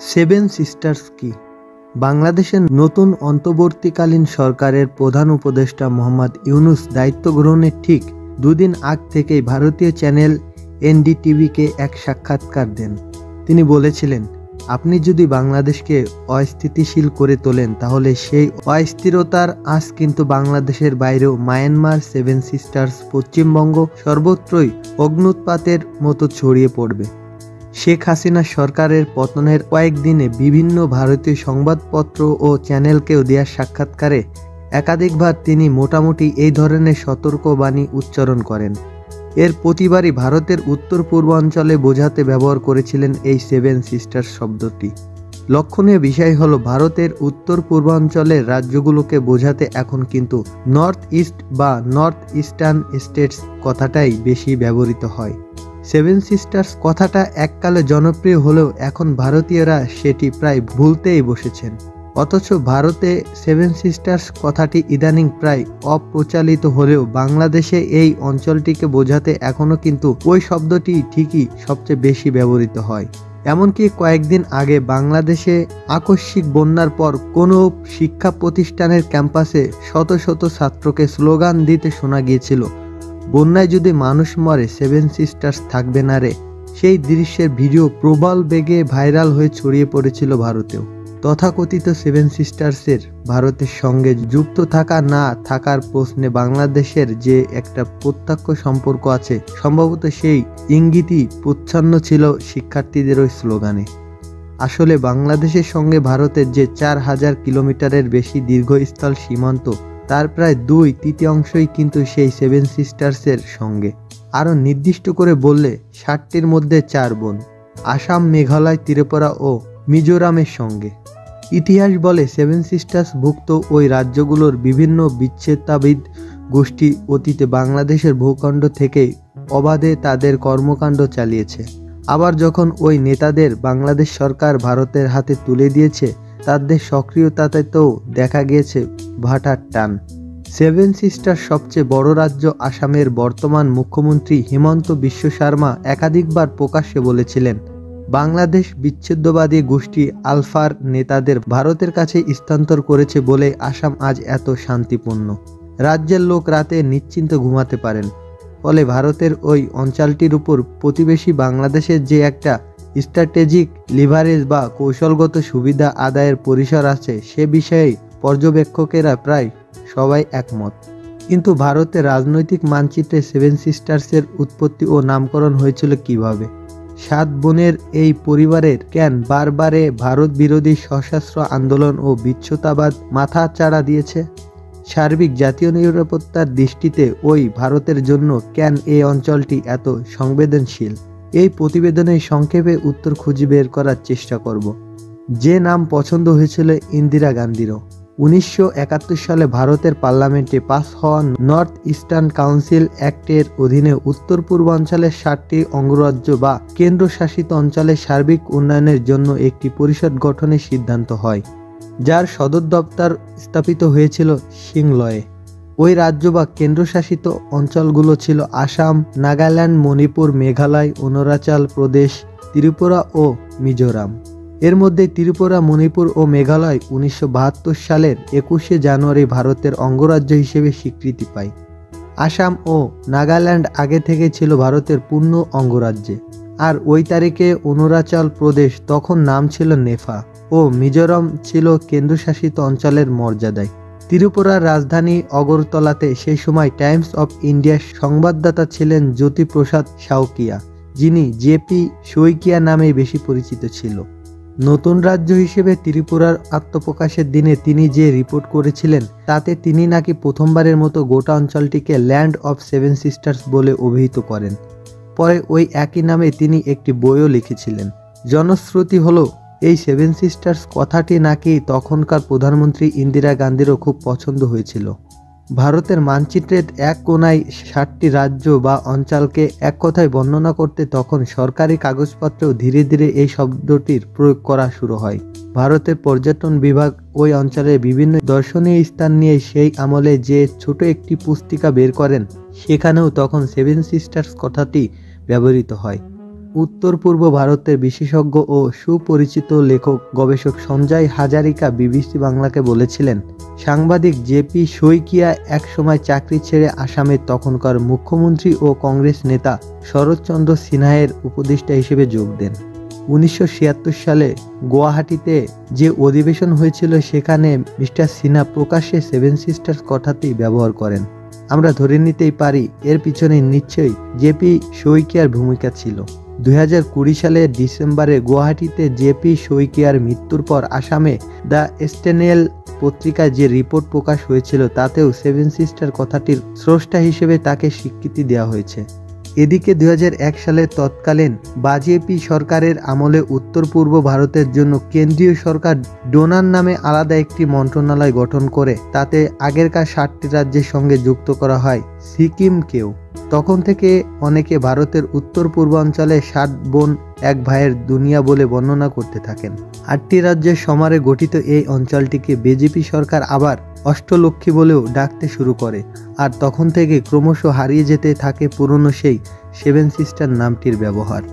Seven sisters কি? বাংলাদেশের নতুন অন্তর্বর্তীকালীন সরকারের প্রধান উপদেষ্টা মোহাম্মদ ইউনূস দায়িত্ব গ্রহণের ঠিক দুদিন আগ থেকেই ভারতীয় চ্যানেল এনডিটিভিকে এক সাক্ষাৎকার দেন। তিনি বলেছিলেন, আপনি যদি বাংলাদেশকে অস্থিতিশীল করে তোলেন তাহলে সেই অস্থিরতার আঁচ কিন্তু বাংলাদেশের বাইরেও মায়ানমার, সেভেন সিস্টার্স, পশ্চিমবঙ্গ সর্বত্রই অগ্ন্যুৎপাতের মতো ছড়িয়ে পড়বে। শেখ হাসিনা সরকারের পতনের কয়েকদিনে বিভিন্ন ভারতীয় সংবাদপত্র ও চ্যানেলকেও দেওয়া সাক্ষাৎকারে একাধিকবার তিনি মোটামুটি এই ধরনের সতর্কবাণী উচ্চারণ করেন। এর প্রতিবারই ভারতের উত্তর পূর্বাঞ্চলে বোঝাতে ব্যবহার করেছিলেন এই সেভেন সিস্টার্স শব্দটি। লক্ষণীয় বিষয় হলো ভারতের উত্তর পূর্বাঞ্চলের রাজ্যগুলোকে বোঝাতে এখন কিন্তু নর্থ ইস্ট বা নর্থ ইস্টার্ন স্টেটস কথাটাই বেশি ব্যবহৃত হয়। সেভেন সিস্টার্স কথাটা এককালে জনপ্রিয় হলেও এখন ভারতীয়রা সেটি প্রায় ভুলতেই বসেছেন। অথচ ভারতে সেভেন সিস্টার্স কথাটি ইদানিং প্রায় অপ্রচলিত হলেও বাংলাদেশে এই অঞ্চলটিকে বোঝাতে এখনও কিন্তু ওই শব্দটি ঠিকই সবচেয়ে বেশি ব্যবহৃত হয়। এমনকি কয়েকদিন আগে বাংলাদেশে আকস্মিক বন্যার পর কোনো শিক্ষা প্রতিষ্ঠানের ক্যাম্পাসে শত শত ছাত্রকে স্লোগান দিতে শোনা গিয়েছিল, বন্যায় যদি মানুষ মরে সেভেন সিস্টার্স থাকবে না রে। সেই দৃশ্যের ভিডিও প্রবল বেগে ভাইরাল হয়ে ছড়িয়ে পড়েছিল ভারতেও। তথাকথিত সেভেন সিস্টার্সের ভারতের সঙ্গে যুক্ত থাকা না থাকার প্রশ্নে বাংলাদেশের যে একটা প্রত্যক্ষ সম্পর্ক আছে, সম্ভবত সেই ইঙ্গিতই প্রচ্ছন্ন ছিল শিক্ষার্থীদের ওই স্লোগানে। আসলে বাংলাদেশের সঙ্গে ভারতের যে 4000 কিলোমিটারের বেশি দীর্ঘস্থল সীমান্ত, তার প্রায় 2/3 কিন্তু সেই সেভেন সিস্টার্সের সঙ্গে। আরও নির্দিষ্ট করে বললে 7টির মধ্যে 4 বোন, আসাম, মেঘালয়, ত্রিপুরা ও মিজোরামের সঙ্গে। ইতিহাস বলে সেভেন সিস্টার্স ভুক্ত ওই রাজ্যগুলোর বিভিন্ন বিচ্ছিন্নতাবাদী গোষ্ঠী অতীতে বাংলাদেশের ভূখণ্ড থেকে অবাধে তাদের কর্মকাণ্ড চালিয়েছে। আবার যখন ওই নেতাদের বাংলাদেশ সরকার ভারতের হাতে তুলে দিয়েছে, তাদের সক্রিয়তাতেও দেখা গিয়েছে ভাটার টান। সেভেন সিস্টার সবচেয়ে বড় রাজ্য আসামের বর্তমান মুখ্যমন্ত্রী হিমন্ত বিশ্ব শর্মা একাধিকবার প্রকাশ্যে বলেছিলেন, বাংলাদেশ বিচ্ছিন্নতাবাদী গোষ্ঠী আলফার নেতাদের ভারতের কাছে স্থানান্তর করেছে বলে আসাম আজ এত শান্তিপূর্ণ। রাজ্যের লোক রাতে নিশ্চিন্তে ঘুমাতে পারেন। ফলে ভারতের ওই অঞ্চলটির উপর প্রতিবেশী বাংলাদেশের যে একটা স্ট্র্যাটেজিক লিভারেজ বা কৌশলগত সুবিধা আদায়ের পরিসর আছে, সে বিষয়ে পর্যবেক্ষকেরা প্রায় সবাই একমত। কিন্তু ভারতের রাজনৈতিক মানচিত্রে সেভেন সিস্টার্সের উৎপত্তি ও নামকরণ হয়েছিল কিভাবে? 7 বোনের এই পরিবারের কেন বারবারে ভারত বিরোধী সশস্ত্র আন্দোলন ও বিচ্ছিন্নতাবাদ মাথা চাড়া দিয়েছে? সার্বিক জাতীয় নিরাপত্তার দৃষ্টিতে ওই ভারতের জন্য কেন এই অঞ্চলটি এত সংবেদনশীল? এই প্রতিবেদনে সংক্ষেপে উত্তর খুঁজে বের করার চেষ্টা করব। যে নাম পছন্দ হয়েছিল ইন্দিরা গান্ধীরও। 1971 সালে ভারতের পার্লামেন্টে পাস হওয়া নর্থ ইস্টার্ন কাউন্সিল অ্যাক্টের অধীনে উত্তর পূর্বাঞ্চলের 7টি অঙ্গরাজ্য বা কেন্দ্রশাসিত অঞ্চলের সার্বিক উন্নয়নের জন্য একটি পরিষদ গঠনের সিদ্ধান্ত হয়, যার সদর দপ্তর স্থাপিত হয়েছিল সিংলয়ে। ওই রাজ্য বা কেন্দ্রশাসিত অঞ্চলগুলো ছিল আসাম, নাগাল্যান্ড, মণিপুর, মেঘালয়, অরুণাচল প্রদেশ, ত্রিপুরা ও মিজোরাম। এর মধ্যে ত্রিপুরা, মণিপুর ও মেঘালয় 1972 সালের 21শে জানুয়ারি ভারতের অঙ্গরাজ্য হিসেবে স্বীকৃতি পায়। আসাম ও নাগাল্যান্ড আগে থেকে ছিল ভারতের পূর্ণ অঙ্গরাজ্যে। আর ওই তারিখে অরুণাচল প্রদেশ, তখন নাম ছিল নেফা, ও মিজোরাম ছিল কেন্দ্রশাসিত অঞ্চলের মর্যাদায়। ত্রিপুরার রাজধানী আগরতলাতে সেই সময় টাইমস অফ ইন্ডিয়ার সংবাদদাতা ছিলেন জ্যোতিপ্রসাদ সাউকিয়া, যিনি জেপি শইকিয়া নামে বেশি পরিচিত ছিল। নতুন রাজ্য হিসেবে ত্রিপুরার আত্মপ্রকাশের দিনে তিনি যে রিপোর্ট করেছিলেন, তাতে তিনি নাকি প্রথমবারের মতো গোটা অঞ্চলটিকে ল্যান্ড অফ সেভেন সিস্টার্স বলে অভিহিত করেন। পরে ওই একই নামে তিনি একটি বইও লিখেছিলেন। জনশ্রুতি হলো এই সেভেন সিস্টার্স কথাটি নাকি তখনকার প্রধানমন্ত্রী ইন্দিরা গান্ধীরও খুব পছন্দ হয়েছিল। ভারতের মানচিত্রের এক কোনায় 7টি রাজ্য বা অঞ্চলকে এক কথায় বর্ণনা করতে তখন সরকারি কাগজপত্রেও ধীরে ধীরে এই শব্দটির প্রয়োগ করা শুরু হয়। ভারতের পর্যটন বিভাগ ওই অঞ্চলের বিভিন্ন দর্শনীয় স্থান নিয়ে সেই আমলে যে ছোট একটি পুস্তিকা বের করেন, সেখানেও তখন সেভেন সিস্টার্স কথাটি ব্যবহৃত হয়। উত্তর পূর্ব ভারতের বিশেষজ্ঞ ও সুপরিচিত লেখক গবেষক সঞ্জয় হাজারিকা বিবিসি বাংলাকে বলেছিলেন, সাংবাদিক জেপি শইকিয়া একসময় চাকরি ছেড়ে আসামের তখনকার মুখ্যমন্ত্রী ও কংগ্রেস নেতা শরৎচন্দ্র সিনহায়ের উপদেষ্টা হিসেবে যোগ দেন। 1976 সালে গুয়াহাটিতে যে অধিবেশন হয়েছিল সেখানে মিস্টার সিনহা প্রকাশ্যে সেভেন সিস্টার্স কথাটি ব্যবহার করেন। আমরা ধরে নিতেই পারি এর পিছনে নিশ্চয়ই জেপি শইকিয়ার ভূমিকা ছিল। 2020 সালের ডিসেম্বরে গুয়াহাটিতে জেপি শইকিয়ার মৃত্যুর পর আসামে দ্য স্টেনেল পত্রিকায় যে রিপোর্ট প্রকাশ হয়েছিল তাতেও সেভেন সিস্টার কথাটির স্রষ্টা হিসেবে তাকে স্বীকৃতি দেওয়া হয়েছে। এদিকে 2001 সালের তৎকালীন বাজেপি সরকারের আমলে উত্তর পূর্ব ভারতের জন্য কেন্দ্রীয় সরকার ডোনার নামে আলাদা একটি মন্ত্রণালয় গঠন করে তাতে আগেরকার 7টি রাজ্যের সঙ্গে যুক্ত করা হয় সিকিমকেও। তখন থেকে অনেকে ভারতের উত্তর পূর্বাঞ্চলে 7 বোন এক ভাইয়ের দুনিয়া বলে বর্ণনা করতে থাকেন। 8টি রাজ্যের সমারে গঠিত এই অঞ্চলটিকে বিজেপি সরকার আবার অষ্টলক্ষ্মী বলেও ডাকতে শুরু করে, আর তখন থেকে ক্রমশ হারিয়ে যেতে থাকে পুরনো সেই সেভেন সিস্টার নামটির ব্যবহার।